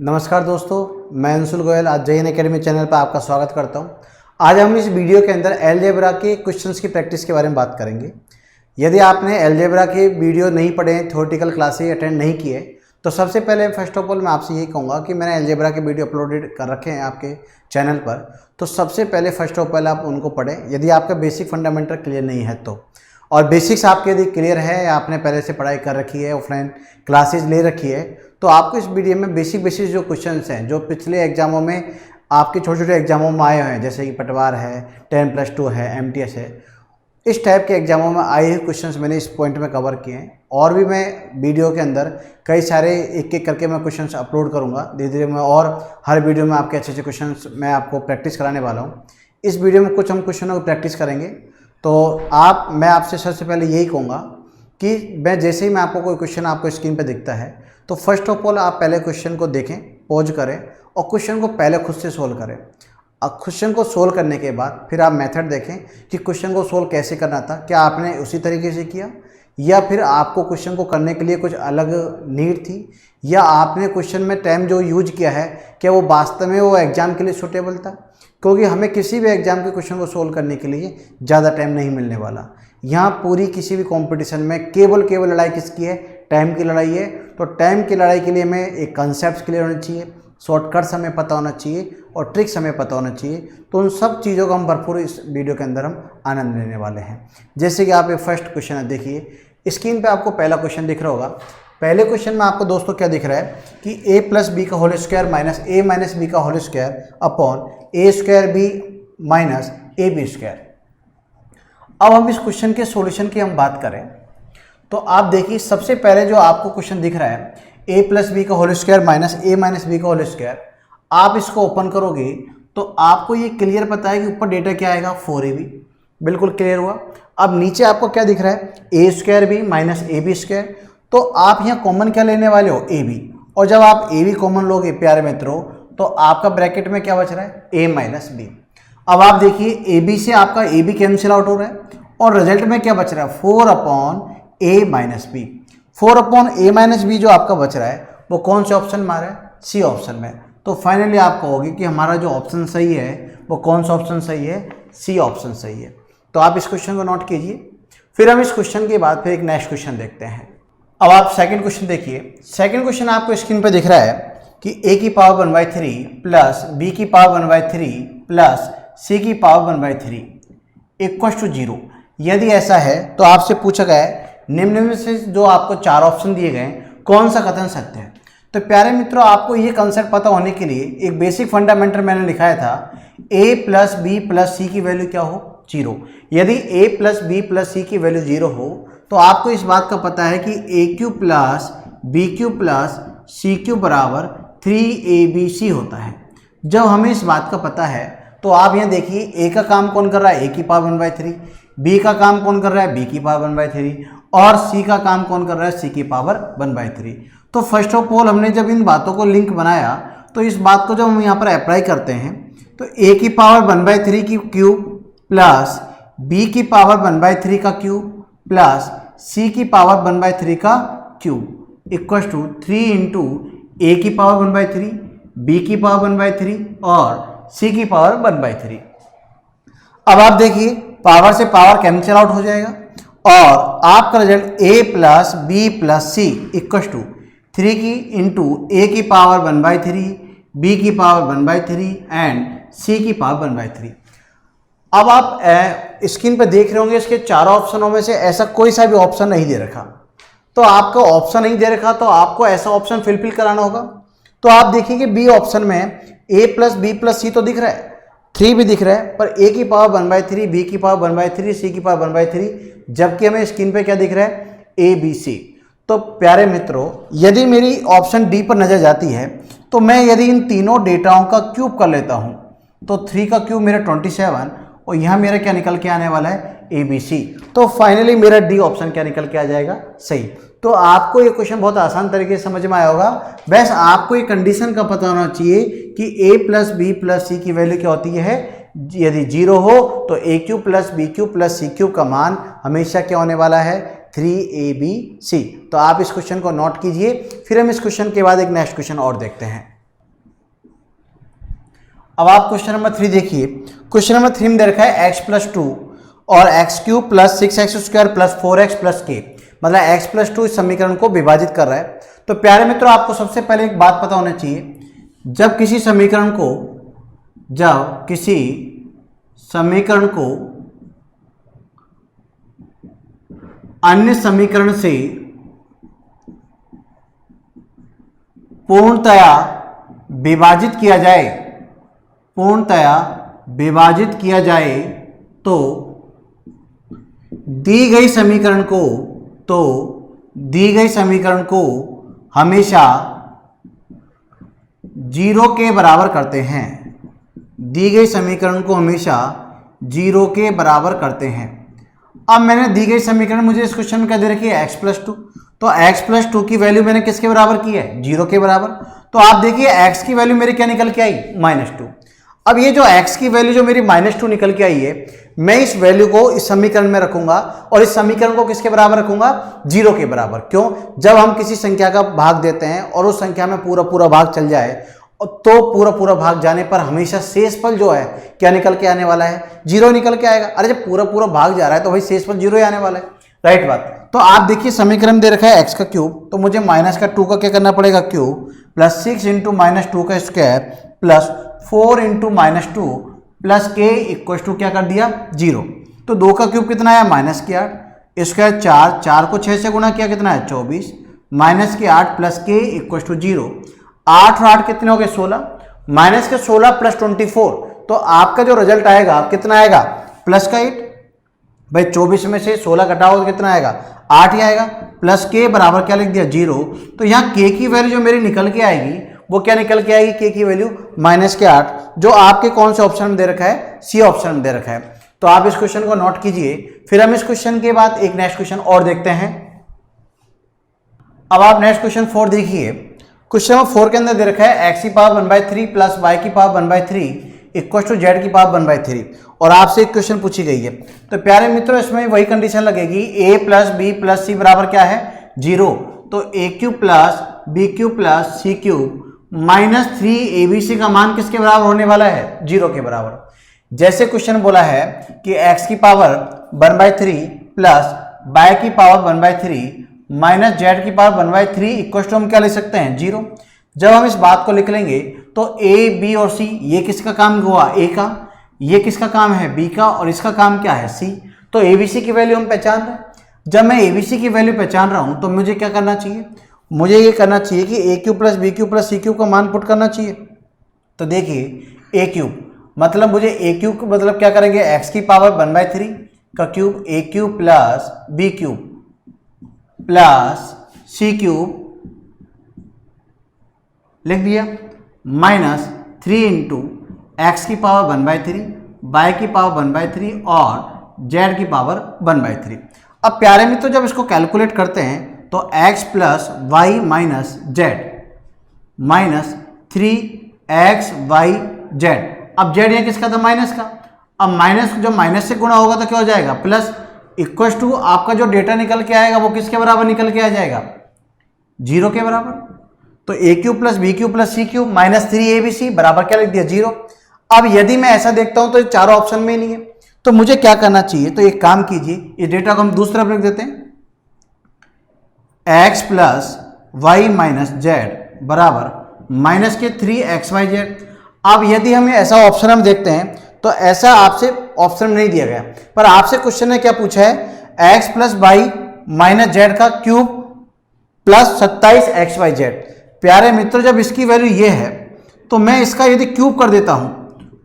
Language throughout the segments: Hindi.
नमस्कार दोस्तों, मैं अंशुल गोयल आज जय हिंद अकेडमी चैनल पर आपका स्वागत करता हूं। आज हम इस वीडियो के अंदर अलजेब्रा के क्वेश्चंस की प्रैक्टिस के बारे में बात करेंगे। यदि आपने अलजेब्रा के वीडियो नहीं पढ़े, थ्योरेटिकल क्लासेस अटेंड नहीं किए, तो सबसे पहले फर्स्ट ऑफ ऑल मैं आपसे यही कहूँगा कि मैंने अलजेब्रा के वीडियो अपलोडेड कर रखे हैं आपके चैनल पर। तो सबसे पहले फर्स्ट ऑफ ऑल आप उनको पढ़ें यदि आपका बेसिक फंडामेंटल क्लियर नहीं है तो। और बेसिक्स आपके यदि क्लियर है या आपने पहले से पढ़ाई कर रखी है, ऑफलाइन क्लासेज ले रखी है, तो आपको इस वीडियो में बेसिक जो क्वेश्चंस हैं जो पिछले एग्जामों में आपके छोटे छोटे एग्जामों में आए हुए हैं, जैसे कि पटवार है, 10+2 है, MTS है, इस टाइप के एग्जामों में आए हुए क्वेश्चंस मैंने इस पॉइंट में कवर किए हैं। और भी मैं वीडियो के अंदर कई सारे एक एक करके मैं क्वेश्चंस अपलोड करूँगा धीरे धीरे मैं, और हर वीडियो में आपके अच्छे अच्छे क्वेश्चंस मैं आपको प्रैक्टिस कराने वाला हूँ। इस वीडियो में कुछ हम क्वेश्चनों की प्रैक्टिस करेंगे। तो मैं आपसे सबसे पहले यही कहूँगा कि मैं जैसे ही मैं आपको कोई क्वेश्चन आपको स्क्रीन पे दिखता है तो फर्स्ट ऑफ ऑल आप पहले क्वेश्चन को देखें, पॉज करें और क्वेश्चन को पहले खुद से सोल्व करें। अब क्वेश्चन को सोल्व करने के बाद फिर आप मेथड देखें कि क्वेश्चन को सोल्व कैसे करना था, क्या आपने उसी तरीके से किया या फिर आपको क्वेश्चन को करने के लिए कुछ अलग नीड थी, या आपने क्वेश्चन में टाइम जो यूज किया है क्या वो वास्तव में वो एग्ज़ाम के लिए सूटेबल था। क्योंकि हमें किसी भी एग्जाम के क्वेश्चन को सोल्व करने के लिए ज़्यादा टाइम नहीं मिलने वाला। यहाँ पूरी किसी भी कंपटीशन में केवल लड़ाई किसकी है? टाइम की लड़ाई है। तो टाइम की लड़ाई के लिए हमें एक कंसेप्ट क्लियर होना चाहिए, शॉर्टकट्स हमें पता होना चाहिए और ट्रिक्स हमें पता होना चाहिए। तो उन सब चीज़ों का हम भरपूर इस वीडियो के अंदर हम आनंद लेने वाले हैं। जैसे कि आप ये फर्स्ट क्वेश्चन है, देखिए स्क्रीन पे आपको पहला क्वेश्चन दिख रहा होगा। पहले क्वेश्चन में आपको दोस्तों क्या दिख रहा है कि a+b का whole square minus a - b का whole square upon a²b minus ab square. अब हम इस क्वेश्चन के सॉल्यूशन की हम बात करें तो आप देखिए सबसे पहले जो आपको क्वेश्चन दिख रहा है a+b का whole square minus a - b का होल स्क्वायर, आप इसको ओपन करोगे तो आपको ये क्लियर पता है कि ऊपर डेटा क्या आएगा 4ab, बिल्कुल क्लियर हुआ। अब नीचे आपको क्या दिख रहा है a²b माइनस ab स्क्वायर। तो आप यहाँ कॉमन क्या लेने वाले हो ab, और जब आप ab कॉमन लोगे प्यारे मित्रों तो आपका ब्रैकेट में क्या बच रहा है a - b। अब आप देखिए ab से आपका ab कैंसिल आउट हो रहा है और रिजल्ट में क्या बच रहा है 4/a - b। 4/a - b जो आपका बच रहा है वो कौन से ऑप्शन में आ रहा है? सी ऑप्शन में। तो फाइनली आप कहोगे कि हमारा जो ऑप्शन सही है वो कौन सा ऑप्शन सही है? सी ऑप्शन सही है। तो आप इस क्वेश्चन को नोट कीजिए। फिर हम इस क्वेश्चन के बाद फिर एक नेक्स्ट क्वेश्चन देखते हैं। अब आप सेकंड क्वेश्चन देखिए। सेकंड क्वेश्चन आपको स्क्रीन पे दिख रहा है कि a की पावर 1/3 प्लस b की पावर 1/3 प्लस c की पावर 1/3 इक्वल टू 0। यदि ऐसा है तो आपसे पूछा गया है निम्न में से जो आपको चार ऑप्शन दिए गए कौन सा कथन सत्य है। तो प्यारे मित्रों आपको ये कंसेप्ट पता होने के लिए एक बेसिक फंडामेंटल मैंने लिखाया था a + b + c की वैल्यू क्या हो? 0। यदि a + b + c की वैल्यू 0 हो तो आपको इस बात का पता है कि a³ + b³ + c³ बराबर 3abc होता है। जब हमें इस बात का पता है तो आप यहाँ देखिए a का काम कौन कर रहा है a की पावर 1/3, b का काम कौन कर रहा है b की पावर 1/3 और c का काम कौन कर रहा है c की पावर 1/3। तो फर्स्ट ऑफ ऑल हमने जब इन बातों को लिंक बनाया तो इस बात को जब हम यहाँ पर अप्लाई करते हैं तो a की पावर 1/3 की क्यूब प्लस b की पावर 1/3 का क्यूब प्लस c की पावर 1/3 का क्यूब इक्वल टू 3 × a की पावर 1/3, b की पावर 1/3 और c की पावर 1/3। अब आप देखिए पावर से पावर कैंसिल आउट हो जाएगा और आपका result a + b + c equal to 3 की इंटू a की पावर 1/3, b की पावर 1/3 एंड c की पावर 1/3। अब आप स्क्रीन पर देख रहे होंगे इसके चारों ऑप्शनों में से ऐसा कोई सा भी ऑप्शन नहीं दे रखा। तो आपका ऑप्शन नहीं दे रखा तो आपको ऐसा ऑप्शन फिल कराना होगा। तो आप देखिए कि बी ऑप्शन में a + b + c तो दिख रहा है, 3 भी दिख रहा है, पर a की पावर 1/3, b की पावर 1/3, c की पावर 1/3, जबकि हमें स्क्रीन पे क्या दिख रहा है abc। तो प्यारे मित्रों यदि मेरी ऑप्शन डी पर नजर जाती है तो मैं यदि इन तीनों डेटाओं का क्यूब कर लेता हूं तो 3 का क्यूब मेरा 27 और यहाँ मेरा क्या निकल के आने वाला है ABC। तो फाइनली मेरा डी ऑप्शन क्या निकल के आ जाएगा? सही। तो आपको ये क्वेश्चन बहुत आसान तरीके से समझ में आया होगा। बस आपको ये कंडीशन का पता होना चाहिए कि a + b + c की वैल्यू क्या होती है। यदि 0 हो तो a³ + b³ + c³ का मान हमेशा क्या होने वाला है 3abc। तो आप इस क्वेश्चन को नोट कीजिए। फिर हम इस क्वेश्चन के बाद एक नेक्स्ट क्वेश्चन और देखते हैं। अब आप क्वेश्चन नंबर 3 देखिए। क्वेश्चन नंबर 3 में दे रखा है x+2 और x³ plus 6x² plus 4x plus k, मतलब x+2 इस समीकरण को विभाजित कर रहा है। तो प्यारे मित्रों, आपको सबसे पहले एक बात पता होना चाहिए, जब किसी समीकरण को अन्य समीकरण से पूर्णतया विभाजित किया जाए तो दी गई समीकरण को हमेशा 0 के बराबर करते हैं। दी गई समीकरण को हमेशा 0 के बराबर करते हैं। अब मैंने दी गई समीकरण, मुझे इस क्वेश्चन में क्या दे रखी है, x+2, तो x+2 की वैल्यू मैंने किसके बराबर की है, 0 के बराबर। तो आप देखिए x की वैल्यू मेरी क्या निकल के आई, -2। अब ये जो x की वैल्यू जो मेरी -2 निकल के आई है, मैं इस वैल्यू को इस समीकरण में रखूंगा और इस समीकरण को किसके बराबर रखूंगा, 0 के बराबर। क्यों, जब हम किसी संख्या का भाग देते हैं और उस संख्या में पूरा भाग चल जाए तो पूरा भाग जाने पर हमेशा शेषफल जो है क्या निकल के आने वाला है, 0 निकल के आएगा। अरे जब पूरा भाग जा रहा है तो भाई शेषफल 0 ही आने वाला है, राइट बात। तो आप देखिए समीकरण दे रखा है x³ तो मुझे -2 का क्या करना पड़ेगा, क्यूब, प्लस 6 × -2 का स्क्वायर प्लस 4 × -2 प्लस k इक्वल टू क्या कर दिया, 0। तो 2 का क्यूब कितना है, -8, स्क्वायर 4 को 6 से गुणा किया कितना है, 24, -8 प्लस k इक्वल टू 0। 8 और 8 कितने हो गए, 16, -16 प्लस 24, तो आपका जो रिजल्ट आएगा कितना आएगा, +8। भाई 24 में से 16 घटाओ तो कितना आएगा, 8 ही आएगा, प्लस k बराबर क्या लिख दिया, 0। तो यहाँ k की वैल्यू जो मेरी निकल के आएगी वो क्या निकल के आएगी, k की वैल्यू -8, जो आपके कौन से ऑप्शन में दे रखा है, सी ऑप्शन में दे रखा है। तो आप इस क्वेश्चन को नोट कीजिए। फिर हम इस क्वेश्चन के बाद एक नेक्स्ट क्वेश्चन और देखते हैं। अब आप नेक्स्ट क्वेश्चन 4 देखिए। क्वेश्चन नंबर 4 के अंदर दे रखा है x³ plus y³ equal to z⁴ और आपसे एक क्वेश्चन पूछी गई है। तो प्यारे मित्रों, इसमें वही कंडीशन लगेगी, a + b + c बराबर क्या है, 0। तो a³ plus b³ plus c³ -3abc का मान किसके बराबर होने वाला है, 0 के बराबर। जैसे क्वेश्चन बोला है कि x⁴ 1/3 plus y⁴ 1/3 minus z⁴ equal to हम क्या लिख सकते हैं, 0। जब हम इस बात को लिख लेंगे तो a, b और c, ये किसका काम हुआ, a का, ये किसका काम है, b का, और इसका काम क्या है, c। तो abc की वैल्यू हम पहचान रहे हैं। जब मैं abc की वैल्यू पहचान रहा हूं तो मुझे क्या करना चाहिए, मुझे ये करना चाहिए कि a³ plus b³ plus c³ का मान पुट करना चाहिए। तो देखिए a³ मतलब मुझे a³ मतलब क्या करेंगे, x⁴ 1/3 का cube, a³ plus b³ plus c³ लिख दिया, -3 × x⁴ 1/3 y⁴ 1/3 और z⁴ 1/3। अब प्यारे मित्रों, जब इसको कैलकुलेट करते हैं तो x plus y minus z -3xyz। अब z ये किसका था, माइनस का। अब माइनस जब माइनस से गुणा होगा तो क्या हो जाएगा, प्लस, इक्वल टू आपका जो डेटा निकल के आएगा वो किसके बराबर निकल के आ जाएगा, 0 के बराबर। तो a³ plus b³ plus c³ -3abc बराबर क्या लिख दिया, 0। अब यदि मैं ऐसा देखता हूं तो चारों ऑप्शन में नहीं है, तो मुझे क्या करना चाहिए, तो एक काम कीजिए, इस डेटा को हम दूसरी तरफ लिख देते हैं, x plus y minus z बराबर -3xyz। अब यदि हमें ऐसा ऑप्शन हम देखते हैं तो ऐसा आपसे ऑप्शन नहीं दिया गया, पर आपसे क्वेश्चन ने क्या पूछा है, x plus y minus z का क्यूब प्लस 27xyz। प्यारे मित्रों, जब इसकी वैल्यू ये है तो मैं इसका यदि क्यूब कर देता हूं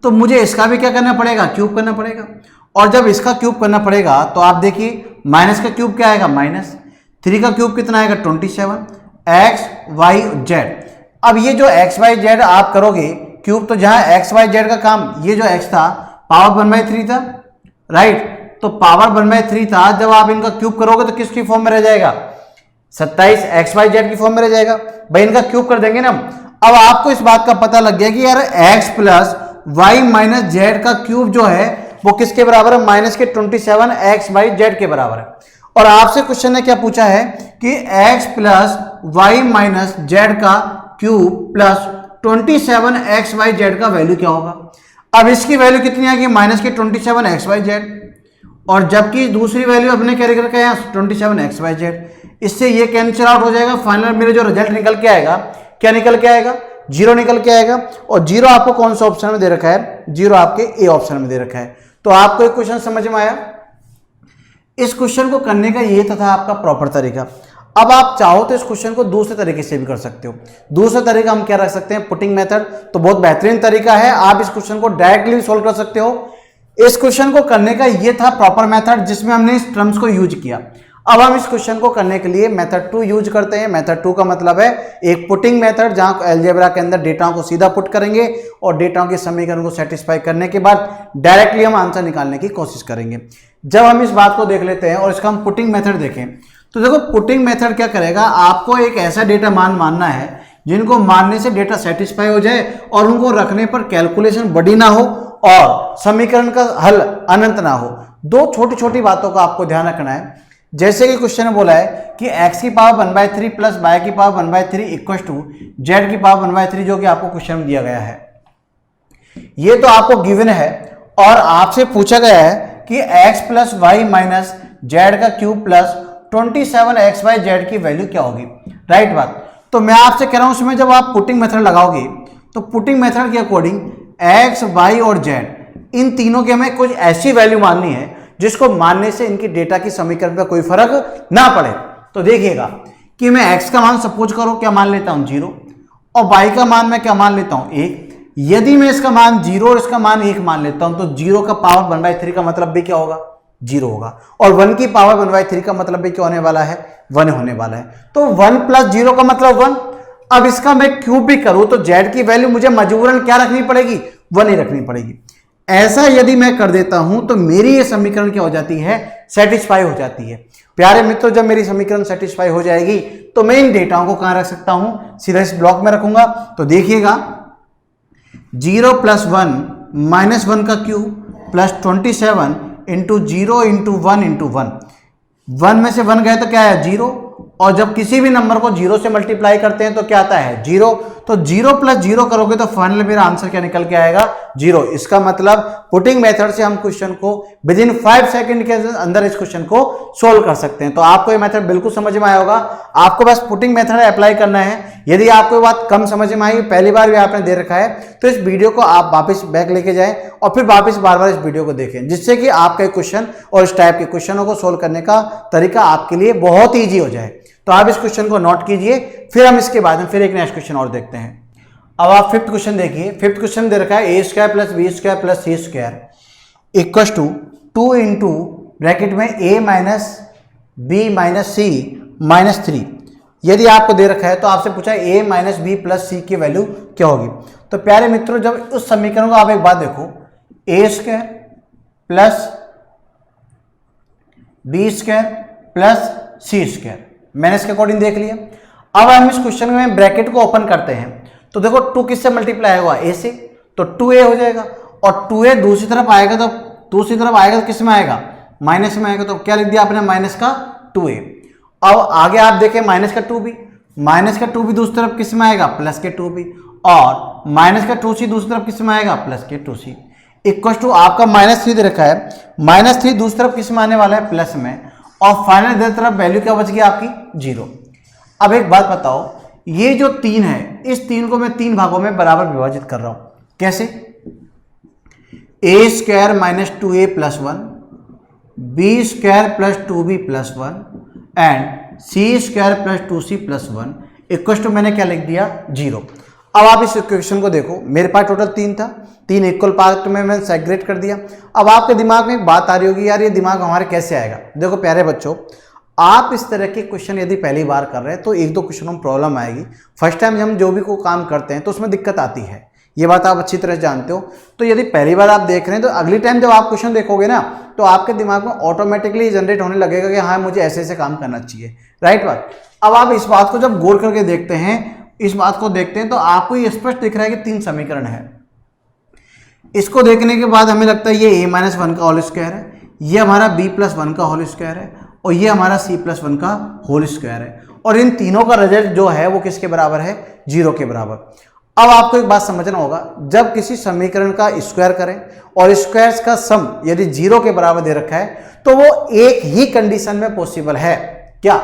तो मुझे इसका भी क्या करना पड़ेगा, क्यूब करना पड़ेगा। और जब इसका क्यूब करना पड़ेगा तो आप देखिए माइनस का क्यूब क्या आएगा, -3 का क्यूब कितना आएगा, 27xyz। अब ये जो xyz आप करोगे क्यूब, तो जहां xyz का काम, ये जो x था पावर 1/3 था, राइट। तो पावर 1/3 था, जब आप इनका क्यूब करोगे तो किसकी फॉर्म में रह जाएगा, 27xyz की फॉर्म में रह जाएगा। भाई इनका क्यूब कर देंगे ना। अब आपको इस बात का पता लग गया कि यार x plus y minus z का क्यूब जो है वो किसके बराबर है, -27xyz के बराबर है। और आपसे क्वेश्चन ने क्या पूछा है कि x plus y minus z का क्यूब प्लस 27xyz का वैल्यू क्या होगा। अब इसकी वैल्यू कितनी आएगी, माइनस की 27xyz, और जबकि दूसरी वैल्यू अपने क्या लिख रखा है 27xyz। इससे ये कैंसिल आउट हो जाएगा। फाइनल मेरे जो रिजल्ट निकल के आएगा, क्या निकल के आएगा, 0 निकल के आएगा। और 0 आपको कौन सा ऑप्शन में दे रखा है, 0 आपके ए ऑप्शन में दे रखा है। तो आपको एक क्वेश्चन समझ में आया। इस क्वेश्चन को करने का ये था आपका प्रॉपर तरीका। अब आप चाहो तो इस क्वेश्चन को दूसरे तरीके से भी कर सकते हो। दूसरा तरीका हम क्या रख सकते हैं, पुटिंग मेथड, तो बहुत बेहतरीन तरीका है। आप इस क्वेश्चन को डायरेक्टली भी सोल्व कर सकते हो। इस क्वेश्चन को करने का ये था प्रॉपर मेथड जिसमें हमने इस टर्म्स को यूज किया। अब हम इस क्वेश्चन को करने के लिए मेथड 2 यूज करते हैं। मेथड 2 का मतलब है एक पुटिंग मेथड, जहां अलजेब्रा के अंदर डेटाओं को सीधा पुट करेंगे और डेटाओं के समीकरण को सेटिस्फाई करने के बाद डायरेक्टली हम आंसर निकालने की कोशिश करेंगे। जब हम इस बात को देख लेते हैं और इसका हम पुटिंग मेथड देखें, तो देखो पुटिंग मेथड क्या करेगा, आपको एक ऐसा डेटा मान मानना है जिनको मानने से डेटा सेटिस्फाई हो जाए और उनको रखने पर कैलकुलेशन बड़ी ना हो और समीकरण का हल अनंत ना हो। दो छोटी छोटी बातों का आपको ध्यान रखना है। जैसे कि क्वेश्चन में बोला है कि x की पावर 1/3 प्लस y की पावर 1/3 इक्वल टू z की पावर 1/3, जो कि आपको क्वेश्चन में दिया गया है। ये तो आपको गिवन है और आपसे पूछा गया है कि x plus y minus z का क्यूब प्लस 27xyz की वैल्यू क्या होगी। राइट बात। तो मैं आपसे कह रहा हूं उसमें जब आप पुटिंग मेथड लगाओगे तो पुटिंग मेथड के अकॉर्डिंग x, y और z इन तीनों की हमें कुछ ऐसी वैल्यू माननी है जिसको मानने से इनकी डेटा की समीकरण का कोई फर्क ना पड़े। तो देखिएगा कि मैं x का मान सपोज करो क्या मान लेता हूं 0 और y का मान मैं क्या मान लेता हूं 1। यदि मैं इसका मान 0 और इसका मान 1 मान लेता हूं तो 0 का पावर 1/3 का मतलब भी क्या होगा, 0 होगा, और 1 की पावर 1/3 का मतलब भी क्या होने वाला है, 1 होने वाला है। तो 1 प्लस 0 का मतलब 1। अब इसका मैं क्यूब भी करूं तो z की वैल्यू मुझे मजबूरन क्या रखनी पड़ेगी, 1 ही रखनी पड़ेगी। ऐसा यदि मैं कर देता हूं तो मेरी ये समीकरण क्या हो जाती है, सेटिस्फाई हो जाती है। प्यारे मित्रों, जब मेरी समीकरण सेटिस्फाई हो जाएगी तो मैं इन डेटाओं को कहां रख सकता हूं, सीधा इस ब्लॉक में रखूंगा। तो देखिएगा 0 प्लस 1 माइनस 1 का cube plus 27 into 0 into 1 into 1। 1 में से 1 गए तो क्या है 0, और जब किसी भी नंबर को 0 से मल्टीप्लाई करते हैं तो क्या आता है 0। तो 0 प्लस 0 करोगे तो फाइनली मेरा आंसर क्या निकल के आएगा, 0। इसका मतलब पुटिंग मेथड से हम क्वेश्चन को विद इन 5 सेकंड के अंदर इस क्वेश्चन को सोल्व कर सकते हैं। तो आपको ये मेथड बिल्कुल समझ में आया होगा। आपको बस पुटिंग मेथड अप्लाई करना है। यदि आपको ये बात कम समझ में आई, पहली बार भी आपने दे रखा है, तो इस वीडियो को आप वापस बैक लेके जाएं और फिर वापस बार बार इस वीडियो को देखें, जिससे कि आपके क्वेश्चन और इस टाइप के क्वेश्चनों को सोल्व करने का तरीका आपके लिए बहुत ईजी हो जाए। तो आप इस क्वेश्चन को नोट कीजिए, फिर हम इसके बाद में फिर एक नेक्स्ट क्वेश्चन और देखते हैं। अब आप फिफ्थ क्वेश्चन देखिए। फिफ्थ क्वेश्चन दे रखा है a² plus b² plus c² equal to 2 into bracket में a minus b minus c minus 3। यदि आपको दे रखा है तो आपसे पूछा है a minus b plus c की वैल्यू क्या होगी। तो प्यारे मित्रों, जब उस समीकरण को आप एक बात देखो, a² plus b² plus c², मैंने इसके अकॉर्डिंग देख लिया। अब हम इस क्वेश्चन में ब्रैकेट को ओपन करते हैं तो देखो 2 किससे मल्टीप्लाई हुआ, a से, तो 2a हो जाएगा, और 2a दूसरी तरफ आएगा तो किस में आएगा, माइनस में आएगा। तो क्या लिख दिया आपने, माइनस का 2a। अब आगे आप देखें माइनस का 2b, दूसरी तरफ किस में आएगा, प्लस के 2b, और माइनस का 2c दूसरी तरफ किस में आएगा, प्लस के 2c इक्वल टू आपका -3 दे रखा है, -3 दूसरी तरफ किस में आने वाला है, प्लस में, और फाइनल इधर तरफ वैल्यू क्या बच गई आपकी, 0। अब एक बात बताओ, ये जो 3 है, इस 3 को मैं 3 भागों में बराबर विभाजित कर रहा हूं। कैसे, a² minus 2a plus 1, b² plus 2b plus 1 and c² plus 2c plus 1 equal to मैंने क्या लिख दिया, 0। अब आप इस इक्वेशन को देखो, मेरे पास टोटल 3 था, 3 इक्वल पार्ट में मैंने सेग्रेट कर दिया। अब आपके दिमाग में एक बात आ रही होगी, यार ये दिमाग हमारे कैसे आएगा। देखो प्यारे बच्चों, आप इस तरह के क्वेश्चन यदि पहली बार कर रहे हैं तो 1-2 क्वेश्चन में प्रॉब्लम आएगी। फर्स्ट टाइम हम जो भी को काम करते हैं तो उसमें दिक्कत आती है, ये बात आप अच्छी तरह जानते हो। तो यदि पहली बार आप देख रहे हैं तो अगली टाइम जब आप क्वेश्चन देखोगे ना तो आपके दिमाग में ऑटोमेटिकली जनरेट होने लगेगा कि हाँ मुझे ऐसे ऐसे काम करना चाहिए। राइट बात। अब आप इस बात को जब गौर करके देखते हैं, इस बात को देखते हैं तो आपको ये स्पष्ट दिख रहा है कि 3 समीकरण है। इसको देखने के बाद हमें लगता है ये a-1 का होल स्क्वायर है, ये हमारा b+1 का होल स्क्वायर है, और ये हमारा c+1 का होल स्क्वायर है, और इन तीनों का रिजल्ट जो है वो किसके बराबर है, 0 के बराबर। अब आपको एक बात समझना होगा, जब किसी समीकरण का स्क्वायर करें और स्क्वायर्स का सम यदि 0 के बराबर दे रखा है तो वो एक ही कंडीशन में पॉसिबल है। क्या?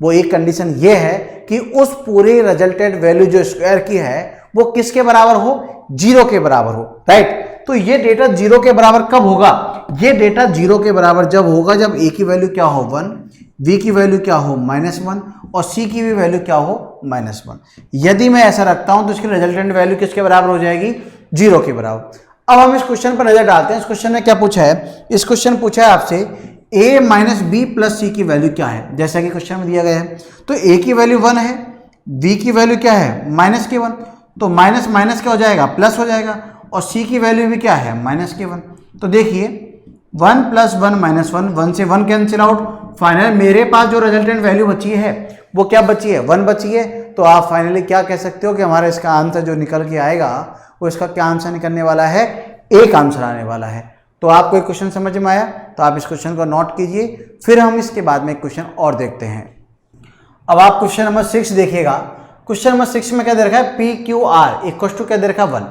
वो एक कंडीशन ये है कि उस पूरी रिजल्टेंट वैल्यू जो स्क्वायर की है वो किसके बराबर हो? 0 के बराबर हो, राइट। तो ये डेटा 0 के बराबर कब होगा? ये डेटा 0 के बराबर जब होगा जब a की वैल्यू क्या हो 1, v की वैल्यू क्या हो -1 और c की भी वैल्यू क्या हो -1। यदि मैं ऐसा रखता हूं तो इसकी रिजल्टेंट वैल्यू किसके बराबर हो जाएगी? 0 के बराबर। अब हम इस क्वेश्चन पर नजर डालते हैं। इस क्वेश्चन ने क्या पूछा है? इस क्वेश्चन पूछा है आपसे a minus B plus C की वैल्यू क्या है, जैसा कि क्वेश्चन में दिया गया है। तो a की वैल्यू 1 है, b की वैल्यू क्या है -1, तो माइनस माइनस क्या हो जाएगा? प्लस हो जाएगा, और c की वैल्यू भी क्या है? -1। तो देखिए 1 + 1 -1, 1 से 1 कैंसिल आउट। फाइनल मेरे पास जो रिजल्टेंट वैल्यू बची है वो क्या बची है? 1 बची है। तो आप फाइनली क्या कह सकते हो कि हमारा इसका आंसर जो निकल के आएगा वो इसका क्या आंसर निकलने वाला है? एक आंसर आने वाला है। तो आपको एक क्वेश्चन समझ में आया? तो आप इस क्वेश्चन को नोट कीजिए, फिर हम इसके बाद में एक क्वेश्चन और देखते हैं। अब आप क्वेश्चन नंबर 6 देखिएगा। क्वेश्चन नंबर 6 में क्या दे रखा है? PQR इक्वल टू क्या दे रखा है? 1।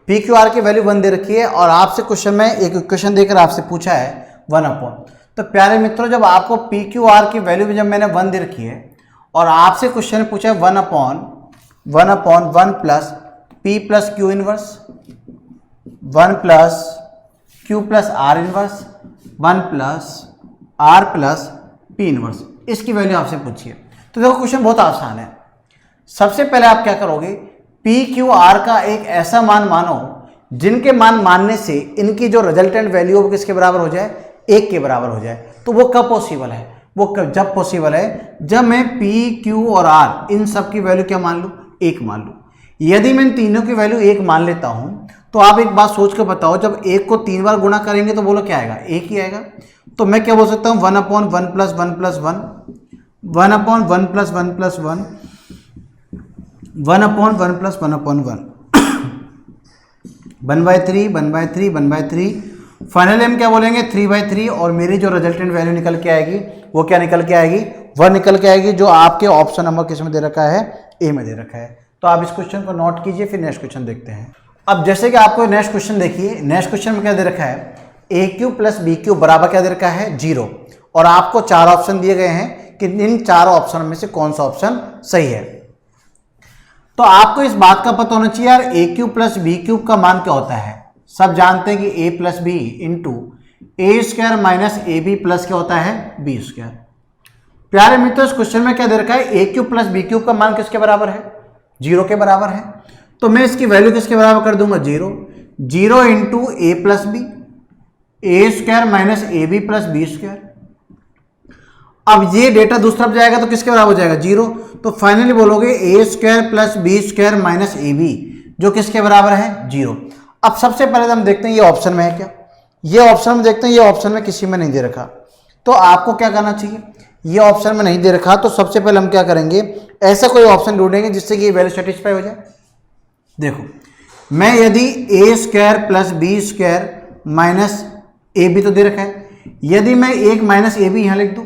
PQR की वैल्यू 1 दे रखी है और आपसे क्वेश्चन में एक इक्वेशन देकर आपसे पूछा है 1/। तो प्यारे मित्रों, जब आपको PQR की वैल्यू भी जब मैंने 1 दे रखी है और आपसे क्वेश्चन पूछा है 1/1 plus P plus Q inverse, 1 plus Q plus R inverse, 1 plus R plus P inverse, इसकी वैल्यू आपसे पूछी है। तो देखो क्वेश्चन बहुत आसान है। सबसे पहले आप क्या करोगे? PQR का एक ऐसा मान मानो जिनके मान मानने से इनकी जो रिजल्टेंट वैल्यू वो किसके बराबर हो जाए? 1 के बराबर हो जाए। तो वो कब पॉसिबल है? वो कब जब पॉसिबल है जब मैं P, Q और R इन सब की वैल्यू क्या मान लूं? 1 मान लूं। यदि मैं इन तीनों की वैल्यू 1 मान लेता हूं तो आप एक बात सोच कर बताओ, जब 1 को 3 बार गुणा करेंगे तो बोलो क्या आएगा? 1 ही आएगा। तो मैं क्या बोल सकता हूं? 1/1 plus 1 plus 1, 1/1 plus 1 plus 1, 1/1 plus 1/1, 1/3, 1/3, 1/3। Finally हम क्या बोलेंगे? 3/3। और मेरी जो रिजल्टेंट वैल्यू निकल के आएगी वो क्या निकल के आएगी? 1 निकल के आएगी, जो आपके ऑप्शन नंबर किस में दे रखा है? ए में दे रखा है। तो आप इस क्वेश्चन को नोट कीजिए, फिर नेक्स्ट क्वेश्चन देखते हैं। अब जैसे कि आपको नेक्स्ट क्वेश्चन देखिए, नेक्स्ट क्वेश्चन में क्या दे रखा है? AQ प्लस BQ बराबर क्या दे रखा है? 0। और आपको 4 ऑप्शन दिए गए हैं कि इन 4 ऑप्शन में से कौन सा ऑप्शन सही है। तो आपको इस बात का पता होना चाहिए यार, AQ प्लस BQ का मान क्या होता है? सब जानते हैं कि A plus b into A² minus AB plus क्या होता है? B²। प्यारे मित्रों, इस क्वेश्चन में क्या दे रखा है? AQ प्लस BQ का मान किसके बराबर है? 0 के बराबर है। तो मैं इसकी वैल्यू किसके बराबर कर दूंगा? 0 into A plus b, A² minus AB plus B²। अब ये डेटा दूसरी तरफ जाएगा तो किसके बराबर हो जाएगा? 0। तो फाइनली बोलोगे A² plus B² minus AB, जो किसके बराबर है? 0। अब सबसे पहले हम देखते हैं ये ऑप्शन में है क्या? ये ऑप्शन में देखते हैं, ये ऑप्शन में किसी में नहीं दे रखा। तो आपको क्या करना चाहिए? ये ऑप्शन में नहीं दे रखा तो सबसे पहले हम क्या करेंगे? ऐसा कोई ऑप्शन ढूंढेंगे जिससे कि ये वैल्यू सेटिस्फाई हो जाए। देखो, मैं यदि A² plus B² minus AB तो दे रखा है, यदि मैं एक माइनस AB यहां लिख दूं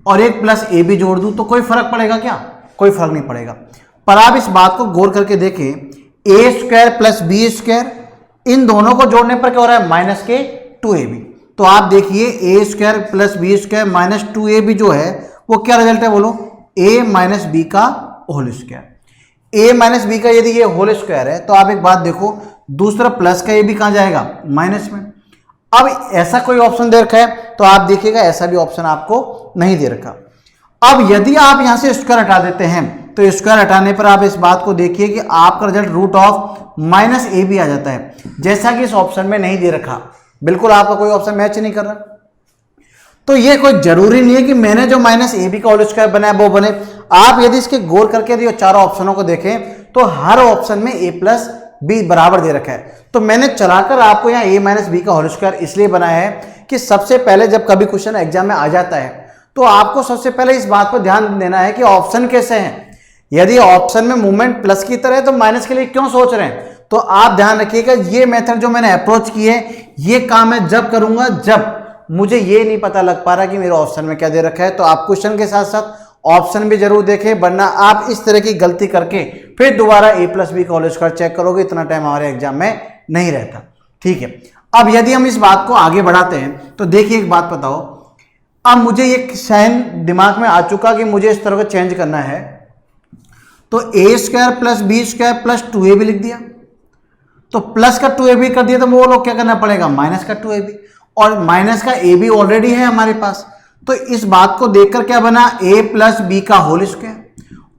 और एक प्लस AB जोड़ दूं तो कोई फर्क पड़ेगा क्या? कोई फर्क नहीं पड़ेगा। पर आप इस बात को गौर करके देखें, A² प्लस B² इन दोनों को जोड़ने पर क्या हो रहा है? माइनस के 2AB। तो आप देखिए A² plus B² minus 2AB जो है वो क्या रिजल्ट है? बोलो, A माइनस B का whole square. A minus b का यदि ये होल स्क्वायर है तो आप एक बात देखो, दूसरा प्लस का AB कहां जाएगा? माइनस में। अब ऐसा कोई ऑप्शन दे रखा है तो आप देखिएगा ऐसा भी ऑप्शन आपको नहीं दे रखा। अब यदि आप यहां से स्क्वायर हटा देते हैं तो स्क्वायर हटाने पर आप इस बात को देखिए कि आपका result root of minus AB आ जाता है, जैसा कि इस ऑप्शन में नहीं दे रखा। बिल्कुल आपका कोई ऑप्शन मैच नहीं कर रहा। तो ये कोई जरूरी नहीं है कि मैंने जो माइनस AB का होल स्क्वायर बनाया वो बने। आप यदि इसके गौर करके यदि चारों ऑप्शनों को देखें तो हर ऑप्शन में A प्लस बी बराबर दे रखा है। तो मैंने चलाकर आपको यहाँ A माइनस बी का होल स्क्वायर इसलिए बनाया है कि सबसे पहले जब कभी क्वेश्चन एग्जाम में आ जाता है तो आपको सबसे पहले इस बात पर ध्यान देना है कि ऑप्शन कैसे हैं। यदि ऑप्शन में मूवमेंट प्लस की तरह है तो माइनस के लिए क्यों सोच रहे हैं? तो आप ध्यान रखिएगा, ये मेथड जो मैंने अप्रोच की है ये काम मैं जब करूंगा जब मुझे ये नहीं पता लग पा रहा कि मेरे ऑप्शन में क्या दे रखा है। तो आप क्वेश्चन के साथ साथ ऑप्शन भी जरूर देखें, वरना आप इस तरह की गलती करके फिर दोबारा a प्लस बी का होल स्क्वायर चेक करोगे, इतना टाइम हमारे एग्जाम में नहीं रहता। ठीक है, अब यदि हम इस बात को आगे बढ़ाते हैं तो देखिए एक बात बताओ, अब मुझे एक साइन दिमाग में आ चुका कि मुझे इस तरह को चेंज करना है, तो A square plus B square plus 2ab लिख दिया, तो प्लस का 2ab कर दिया, तो वो लोग क्या करना पड़ेगा, माइनस का 2ab, और माइनस का ab ऑलरेडी है हमारे पास, तो इस बात को देखकर क्या बना, a प्लस बी का होल स्क्वायर,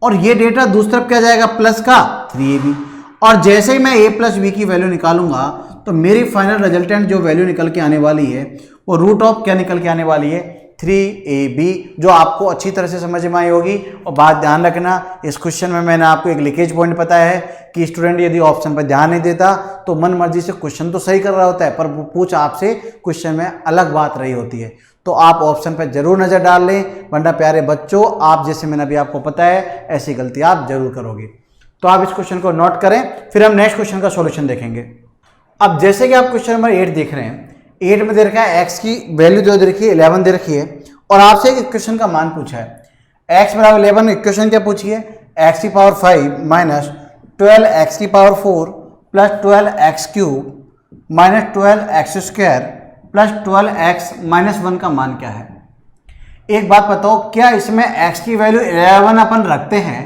और ये डेटा दूसरी तरफ क्या जाएगा, प्लस का 3ab, और जैसे ही मैं a प्लस बी की वैल्यू निकालूंगा तो मेरी फाइनल रिजल्टेंट जो वैल्यू निकल के आने वाली है वो रूट ऑफ क्या निकल के आने वाली है, 3ab, जो आपको अच्छी तरह से समझ में आई होगी। और बात ध्यान रखना, इस क्वेश्चन में मैंने आपको एक लीकेज पॉइंट बताया है कि स्टूडेंट यदि ऑप्शन पर ध्यान नहीं देता तो मन मर्जी से क्वेश्चन तो सही कर रहा होता है, पर वो पूछ आपसे क्वेश्चन में अलग बात रही होती है। तो आप ऑप्शन पर जरूर नजर डाल लें, वरना प्यारे बच्चों आप जैसे मैंने अभी आपको बताया ऐसी गलती आप जरूर करोगे। तो आप इस क्वेश्चन को नोट करें, फिर हम नेक्स्ट क्वेश्चन का सॉल्यूशन देखेंगे। अब जैसे कि आप क्वेश्चन नंबर 8 देख रहे हैं, 8 में दे रखा है x की वैल्यू जो दे रखी है 11 दे रखी है, और आपसे एक इक्वेशन का मान पूछा है x बराबर 11, इक्वेशन क्या पूछी है, x की पावर 5 माइनस 12x की power 4 plus 12x cube minus 12x square plus 12x minus 1 का मान क्या है। एक बात बताओ, क्या इसमें x की वैल्यू 11 अपन रखते हैं